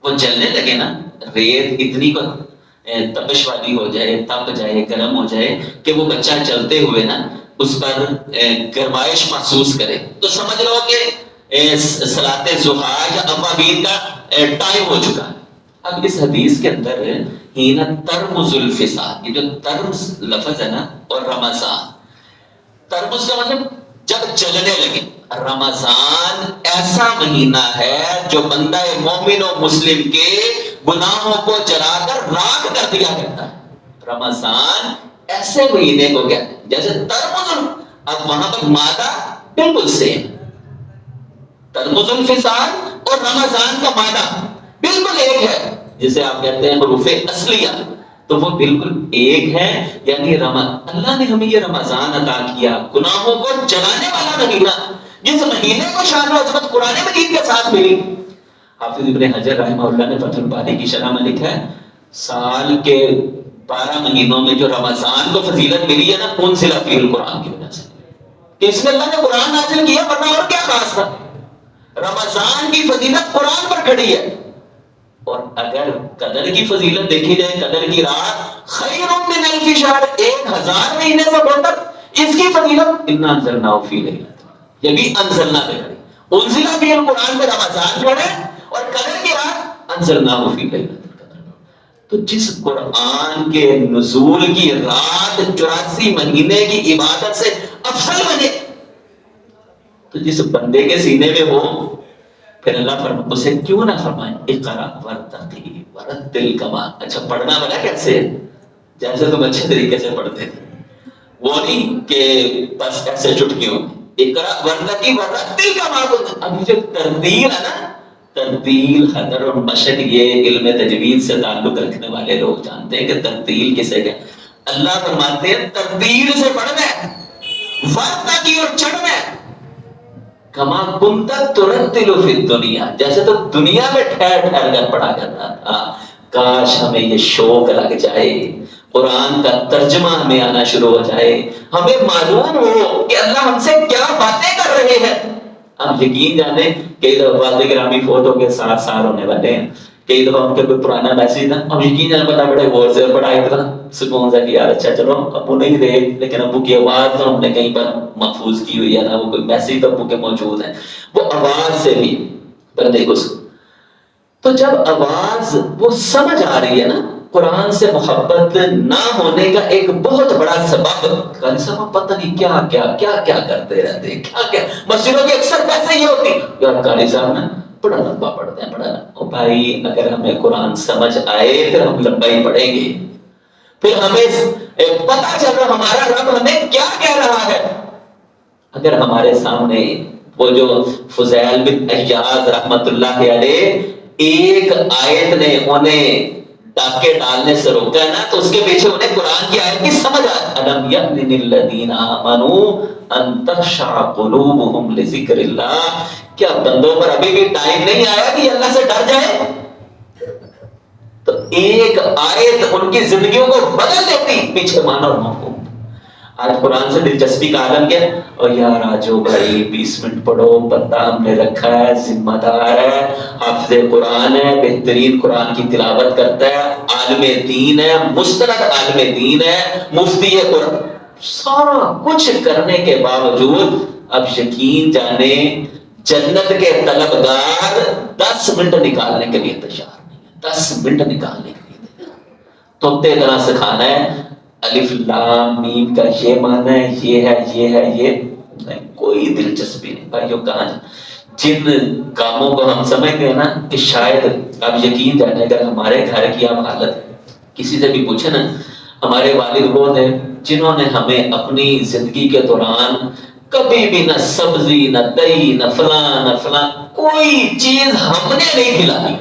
وہ جلنے لگے نا، ریت اتنی کو تپش والی ہو جائے، تپ جائے، گرم ہو جائے کہ وہ بچہ چلتے ہوئے نا اس پر گرمائش محسوس کرے، تو سمجھ لو کہ صلاۃ ضحیٰ یا اوابین کا ٹائم ہو چکا ہے۔ اب اس حدیث کے اندر حین ترمز الفصال، یہ جو ترمز لفظ ہے نا، اور رمضان، ترمز کا مطلب جب جلنے لگے، رمضان ایسا مہینہ ہے جو بندہ مومن و مسلم کے گناہوں کو جلا کر راکھ کر دیا کرتا ہے۔ رمضان ایسے مہینے کو کہتے ہیں جیسے ترمز، اب وہاں پر مادہ بالکل سیم، ترمز الفصال اور رمضان کا مادہ بالکل ایک ہے، جسے آپ کہتے ہیں حروف اصلیہ، تو وہ بالکل ایک ہے، یعنی اللہ نے ہمیں یہ رمضان عطا کیا، گناہوں کو جلانے والا مہینہ، جس مہینے کو شان و عظمت قرآن مجید کے ساتھ ملی۔ حافظ ابن حجر رحمہ اللہ نے فتح الباری کی شرح میں لکھا ہے سال کے 12 مہینوں میں جو رمضان کو فضیلت ملی ہے نا، انزل فیہ القرآن کی وجہ سے، کہ اس میں اللہ نے قرآن نازل کیا، ورنہ اور کیا خاص تھا؟ رمضان کی فضیلت قرآن پر کھڑی ہے، اور اگر قدر کی فضیلت دیکھی جائے، قدر کی رات خیر من الف شہر، 1000 مہینے سے بہتر، اس کی فضیلت انا انزلناہ فی لیلۃ، یہ بھی انزلنا پہ کھڑی، انزل فی القرآن پہ رمضان پڑھے، اور قدر کی رات انزلناہ فی لیلۃ القدر۔ تو جس قرآن کے نزول کی رات 84 مہینے کی عبادت سے افضل بنے، تو جس بندے کے سینے میں ہو، پھر اللہ فرمائے اسے کیوں نہ فرمائے اقرا ورتقی ورتل کما، اچھا پڑھنا بنا کیسے، جیسے تم اچھے طریقے سے پڑھتے تھے، وہ نہیں کہ بس ایسے چٹکیوں، اقرا ورتقی ورتل کما۔ اب جو ترتیل ہے نا، ترتیل حضر اور مشق، یہ علم تجوید سے تعلق رکھنے والے لوگ جانتے ہیں کہ ترتیل کسے کہ اللہ فرماتے ہیں ترتیل سے پڑھنا ہے، ورتقی اور چڑھنا ہے، کما کنت ترتل فی الدنیا، جیسے تو دنیا میں ٹھہر ٹھہر کر پڑھا کرتا تھا۔ کاش ہمیں یہ شوق لگ جائے، قرآن کا ترجمہ ہمیں آنا شروع ہو جائے، ہمیں معلوم ہو کہ اللہ ہم سے کیا باتیں کر رہے ہیں۔ آپ یقین جانیں کئی دفعہ والد گرامی فوت ہو کے 7 سال ہونے والے ہیں، کئی دفعہ ان کا کوئی پرانا میسج تھا، اب یقین جانا پتا بڑے غور سے پڑھا اتنا سکون سے کہ یار اچھا چلو ابو نہیں رہے لیکن ابو کی آواز تو ہم نے کہیں پر محفوظ کی ہوئی ہے نا، وہ کوئی میسج ابو کے موجود ہیں، وہ آواز سے بھی بندے کو تو جب آواز وہ سمجھ آ رہی ہے نا، قرآن سے محبت نہ ہونے کا ایک بہت بڑا سبب، قاری صاحب پتہ نہیں کیا کیا کیا کیا کرتے رہتے ہیں، کیا کیا مسجدوں کی اکثر بحثیں یہ ہوتی یار قاری صاحب نا بڑا لمبا پڑھتے ہیں، بڑا او بھائی اگر ہمیں قرآن سمجھ آئے پھر ہم لمبا ہی پڑھیں گے، پھر ہمیں پتہ چل رہا ہمارا رب ہمیں کیا کہہ رہا ہے۔ اگر ہمارے سامنے وہ جو فضیل بن ایاز رحمت اللہ علیہ ایک آیت نے انہیں ڈاکے ڈالنے سے روکا ہے نا، تو اس کے پیچھے انہیں قرآن کی آیت کی سمجھ آ الم یأن للذین آمنوا ان تخشع قلوبہم لذکر اللہ، کیا بندوں پر ابھی بھی ٹائم نہیں آیا کہ اللہ سے ڈر جائے؟ تو ایک آیت ان کی زندگیوں کو بدل دیتی، پیچھے مانا اور مفہوم۔ آج قرآن سے دلچسپی کا عالم کیا ہے، اور یار آجو بھائی 20 منٹ پڑھو، بندہ ہم نے رکھا ہے، ذمہ دار ہے، حافظ قرآن ہے، بہترین قرآن کی تلاوت کرتا ہے، عالم دین ہے، مستند عالم دین ہے، مفتی قرآن، سارا کچھ کرنے کے باوجود اب یقین جانے جنت کے طلبگار 10 منٹ نکالنے کے لیے تیار نہیں ہے، 10 منٹ نکالنے کے لیے تیار، توتے طرح سکھانا ہے الف لام میم کا یہ معنی ہے، یہ ہے یہ ہے یہ نہیں، کوئی دلچسپی نہیں بھائیو۔ کہاں جن کاموں کو ہم سمجھتے ہیں نا کہ شاید آپ یقین جانے اگر ہمارے گھر کی آپ حالت کسی سے بھی پوچھیں نا، ہمارے والد وہ تھے جنہوں نے ہمیں اپنی زندگی کے دوران کبھی بھی نہ سبزی نہ دہی نہ فلاں نہ فلاں کوئی چیز ہم نے نہیں کھلانی،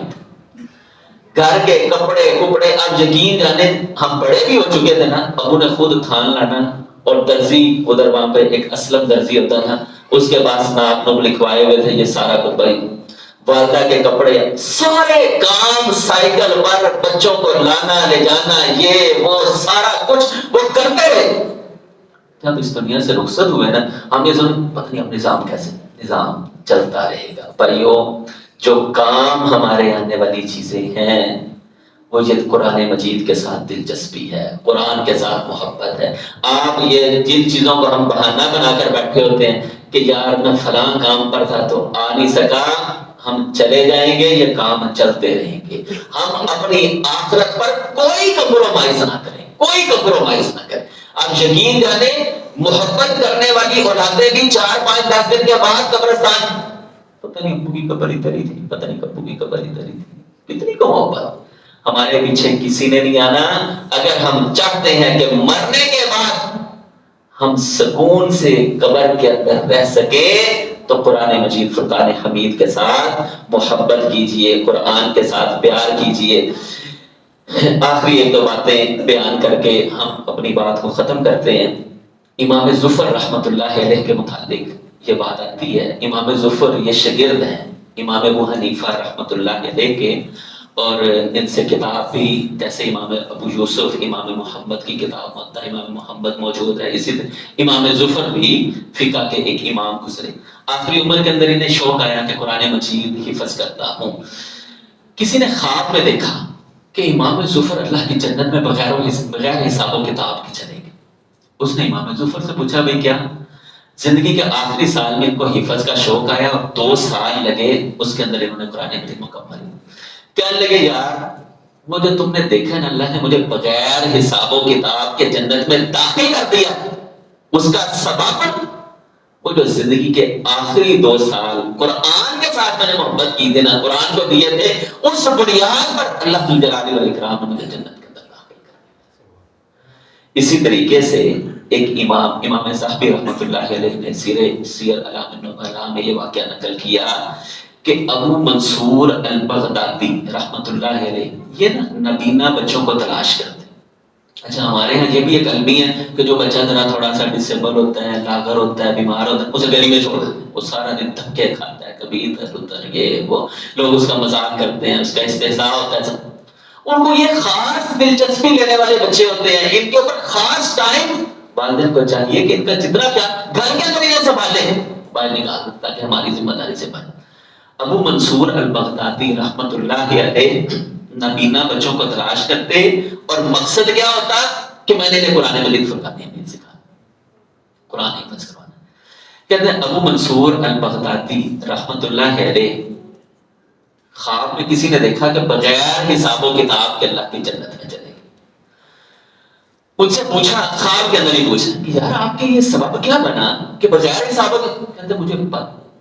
گھر کے کپڑے کپڑے آپ یقین جانے ہم بڑے بھی ہو چکے تھے نا، ابو نے خود تھان لانا، اور درزی ادھر وہاں پہ ایک اسلم درزی ہوتا تھا، اس کے پاس ناپ نوپ لکھوائے ہوئے تھے، یہ سارا کچھ بھائی والدہ کے کپڑے سارے کام سائیکل پر بچوں کو لانا لے جانا یہ وہ سارا کچھ وہ کرتے رہے۔ جب اس دنیا سے رخصت ہوئے نا، ہم یہ سن پتہ نہیں اب نظام کیسے، نظام چلتا رہے گا بھائیو۔ جو کام ہمارے آنے والی چیزیں ہیں وہ یہ قرآن مجید کے ساتھ دلچسپی ہے، قرآن کے ساتھ محبت ہے۔ آپ یہ جن چیزوں کو ہم بہانہ بنا کر بیٹھے ہوتے ہیں کہ یار میں فلاں کام پر تھا تو آ نہیں سکا، ہم چلے جائیں گے، یہ کام چلتے رہیں گے، ہم اپنی آخرت پر کوئی کمپرومائز نہ کریں، کوئی کمپرومائز نہ کریں۔ آپ یقین جانیں محبت کرنے والی اولادیں بھی 4 5 10 دن کے بعد قبرستان، پتہ نہیں ابو کی قبر ادھر ہی تھی، پتہ نہیں ابو کی قبر ادھر ہی تھی، کتنی کو محبت۔ ہمارے پیچھے کسی نے نہیں آنا، اگر ہم چاہتے ہیں کہ مرنے کے بعد ہم سکون سے قبر کے اندر رہ سکے تو قرآن مجید فرقان حمید کے ساتھ محبت کیجئے، قرآن کے ساتھ پیار کیجئے۔ آخری 1 2 باتیں بیان کر کے ہم اپنی بات کو ختم کرتے ہیں۔ امام ظفر رحمت اللہ علیہ کے متعلق یہ بات آتی ہے، امام ظفر یہ شاگرد ہیں امام ابو حنیفہ رحمت اللہ علیہ کے، اور ان سے کتاب بھی جیسے امام ابو یوسف امام محمد کی کتاب مدہ امام محمد موجود ہے، اسی طرح امام ظفر بھی فقہ کے ایک امام گزرے۔ آخری عمر کے اندر انہیں شوق آیا کہ قرآن مجید حفظ کرتا ہوں، کسی نے خواب میں دیکھا کہ امام ظفر اللہ کی جنت میں بغیر حساب و کتاب کے چلے گئے. اس نے امام ظفر سے پوچھا بھائی کیا؟ زندگی کے آخری سال میں ان کو حفظ کا شوق آیا اور 2 سال لگے اس کے اندر انہوں نے قرآن مجید مکمل. کہنے لگے یار وہ جو تم نے دیکھا نا اللہ نے مجھے بغیر حساب و کتاب کے جنت میں داخل کر دیا، اس کا سبب وہ جو زندگی کے آخری 2 سال قرآن کے ساتھ میں نے محبت کی تھی نا، قرآن کو دیے تھے، اس بنیاد پر اللہ ذو الجلال والاکرام نے مجھے جنت کے اندر داخل کر دیا. اسی طریقے سے ایک امام صاحبی رحمۃ اللہ علیہ نے سیر اعلام النبلاء میں یہ واقعہ نقل کیا کہ ابو منصور البغدادی رحمۃ اللہ علیہ یہ نا نبینا بچوں کو تلاش کرتے. اچھا ہمارے ہاں یہ بھی ایک المی ہے کہ جو بچہ ذرا تھوڑا سا ڈسیبل ہوتا ہے، لاغر ہوتا ہے، بیمار ہوتا ہے، اسے گلی میں چھوڑ دیتے ہیں، وہ سارا دن دھکے کھاتا ہے، کبھی ادھر ادھر یہ وہ، لوگ اس کا مذاق کرتے ہیں، اس کا استہزاء ہوتا ہے. ان کو یہ خاص دلچسپی لینے والے بچے ہوتے ہیں، ان کے اوپر خاص ٹائم والدین کو چاہیے کہ ان کا جتنا پیار گھر کے اندر یہ سنبھالیں، باہر نکال دیں تاکہ ہماری ذمہ داری سے بنے. ابو منصور البغدادی رحمۃ اللہ علیہ نبینا بچوں کو تلاش کرتے اور مقصد کیا ہوتا کہ میں نے قرآن مجید فرقان حمید سکھا، قرآن حفظ کروانا. کہتے ہیں ابو منصور البغدادی رحمۃ اللہ علیہ خواب میں کسی نے دیکھا کہ بغیر حساب و کتاب کے اللہ کی جنت میں چلے گئے. ان سے پوچھا، خواب کے اندر ہی پوچھا کہ یار آپ کے یہ سبب کیا بنا کہ بغیر حساب و کتاب؟ کہتے مجھے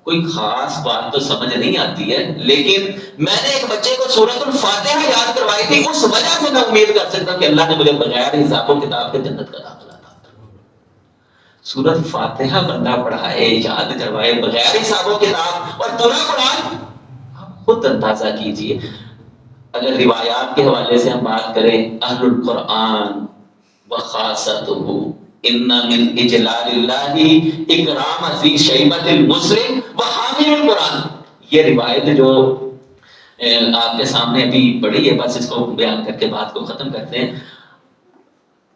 کوئی خاص بات تو سمجھ نہیں آتی ہے، لیکن میں نے ایک بچے کو سورۃ الفاتحہ یاد کروائی تھی، اس وجہ سے میں امید کر سکتا ہوں کہ اللہ نے مجھے بغیر حساب و کتاب کے جنت کا داخلہ عطا کیا. سورۃ فاتحہ بندہ پڑھائے، یاد کروائے بغیر حساب و کتاب، اور پورا قرآن آپ خود اندازہ کیجئے. اگر روایات کے حوالے سے ہم بات کریں، اہل القرآن وخاصتہ ان من اجلال اللہ اکرام ذی شیبۃ المسلم وحامل القرآن. یہ روایت جو آپ کے سامنے ابھی پڑھی ہے، بس اس کو بیان کر کے بات کو ختم کرتے ہیں.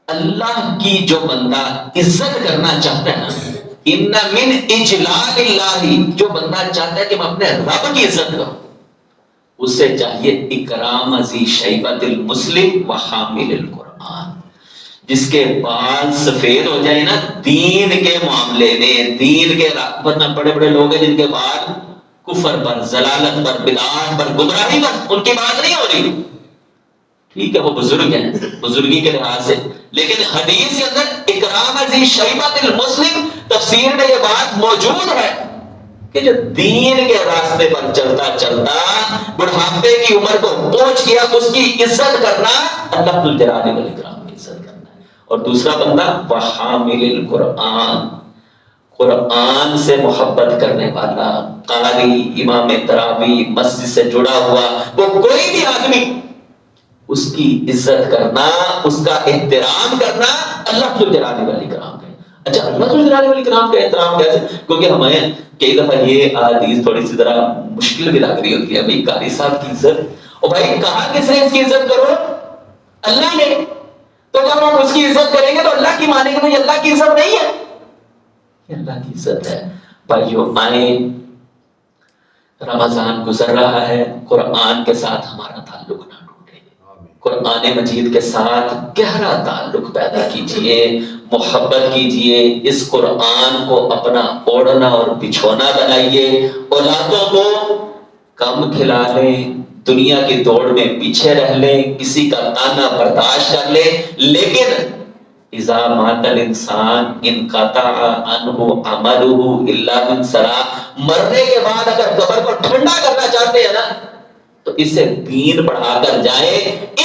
اللہ کی جو بندہ عزت کرنا چاہتا ہے نا، ان من اجلال اللہ، جو بندہ چاہتا ہے کہ میں اپنے رب کی عزت کروں، اس سے چاہیے اکرام ذی شیبۃ المسلم وحامل القرآن. جس کے بال سفید ہو جائے نا دین کے معاملے میں، دین کے ورنہ بڑے بڑے لوگ ہیں جن کے بال کفر پر، ضلالت پر، بدعات پر، گمراہی پر، ان کی بات نہیں ہو رہی. ٹھیک ہے وہ بزرگ ہیں بزرگی کے لحاظ سے، لیکن حدیث کے اندر اکرام ذی شیبۃ المسلم تفسیر میں یہ بات موجود ہے کہ جو دین کے راستے پر چلتا چلتا بڑھاپے کی عمر کو پہنچ گیا، اس کی عزت کرنا اللہ ذو الجلال والاکرام کی عزت کرنا. اور دوسرا بندہ وحامل القرآن، قرآن سے محبت کرنے والا، قاری، امام تراویح، مسجد سے جڑا ہوا وہ کوئی بھی آدمی، اس کی عزت کرنا، اس کا احترام کرنا اللہ ذو الجلال والاکرام کا. اچھا اللہ ذو الجلال والاکرام کا احترام کیسے؟ کیونکہ ہمیں کئی دفعہ یہ حدیث تھوڑی سی ذرا مشکل بھی لگ رہی ہوتی ہے. بھائی قاری صاحب کی عزت، اور بھائی کہا کس نے اس کی عزت کرو؟ اللہ نے. تو جب ہم اس کی عزت کریں گے تو اللہ کی مانیں گے تو یہ اللہ کی عزت نہیں ہے، یہ اللہ کی عزت ہے. بھائیو آئیں، رمضان گزر رہا ہے، قرآن کے ساتھ ہمارا تعلق نہ ٹوٹے، قرآن مجید کے ساتھ گہرا تعلق پیدا کیجئے، محبت کیجئے، اس قرآن کو اپنا اوڑھنا اور بچھونا بنائیے. اولادوں کو کم کھلا لیں، دنیا کی دوڑ میں پیچھے رہ لیں، کسی کا تانا برداشت کر لیں، لیکن اذا مات الانسان انقطع عنہ عملہ الا من ثلاث، مرنے کے بعد اگر قبر کو ٹھنڈا کرنا چاہتے ہیں نا تو اسے دین پڑھا کر جائیں،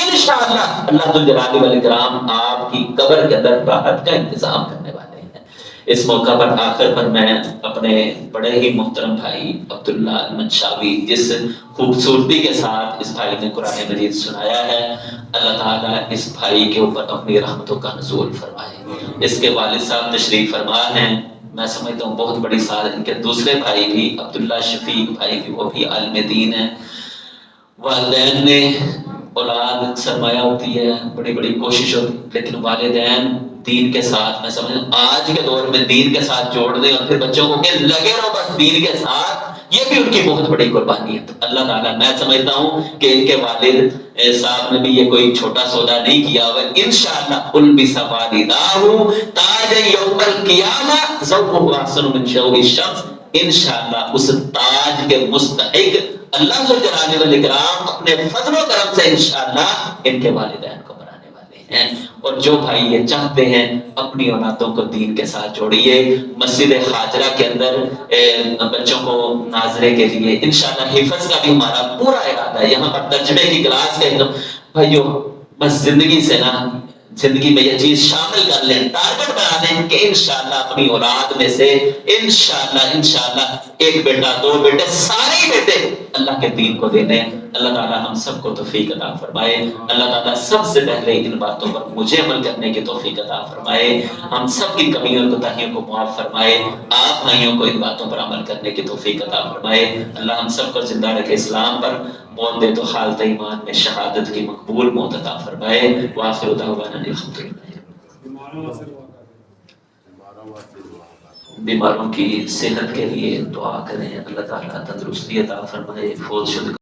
انشاءاللہ اللہ ذو الجلال والاکرام آپ کی قبر کے اندر راحت کا انتظام کرنے والے ہیں. اس موقع پر آخر پر میں اپنے بڑے ہی محترم بھائی عبداللہ المنشاوی، جس خوبصورتی کے ساتھ اس بھائی نے قرآن مجید سنایا ہے، اللہ تعالیٰ اس بھائی کے اوپر اپنی رحمتوں کا نزول فرمائے. اس کے والد صاحب تشریف فرما ہیں، میں سمجھتا ہوں بہت بڑی سعادت. ان کے دوسرے بھائی بھی عبداللہ شفیق بھائی بھی، وہ بھی عالم دین ہیں. والدین نے، اولاد سرمایہ ہوتی ہے، بڑی بڑی کوشش ہوتی ہے، لیکن والدین دین کے ساتھ، میں سمجھتا ہوں آج کے دور میں دین کے ساتھ جوڑ دیں اور پھر بچوں کو کہ لگے رہو بس دین کے ساتھ، یہ بھی ان کی بہت بڑی قربانی ہے. تو اللہ تعالیٰ میں سمجھتا ہوں کہ ان کے والد صاحب نے بھی یہ کوئی چھوٹا سودا نہیں کیا ہوا. انشاءاللہ البس والداہ تاج یوم القیامہ ذوقہ احسن من شوق الشمس. انشاءاللہ اس تاج کے مستحق اللہ ذوالجلال والاکرام اپنے فضل و کرم سے انشاءاللہ ان کے والدین کو بنانے والے ہیں. اور جو بھائی یہ چاہتے ہیں اپنی اولادوں کو دین کے ساتھ جوڑیے. مسجد ہاجرہ کے اندر بچوں کو ناظرے کے لیے انشاءاللہ حفظ کا بھی ہمارا پورا ارادہ ہے. یہاں پر ترجمے کی کلاس کا ایک بھائیو بس زندگی سے نا زندگی میں یہ چیز شامل کر لیں, ٹارگٹ بنا لیں کہ انشاءاللہ اپنی اولاد میں سے انشاءاللہ ایک بیٹا دو بیٹے سارے ہی بیٹے اللہ کے دین کو دے دیں. اللہ تعالیٰ ہم سب کو توفیق عطا فرمائے. اللہ تعالیٰ سب سے پہلے ان باتوں پر مجھے عمل کرنے کی توفیق عطا فرمائے. ہم سب کی کمیوں اور کوتاہیوں کو معاف فرمائے. آپ بھائیوں کو ان باتوں پر عمل کرنے کی توفیق عطا فرمائے. اللہ ہم سب کو زندہ رکھے اسلام پر, موت دے تو حالت ایمان میں شہادت کی مقبول موت عطا فرمائے. وآخر دعوانا الحمدللہ. بیماروں کی صحت کے لیے دعا کریں. اللہ تعالیٰ تندرستی عطا فرمائے. فوت شدہ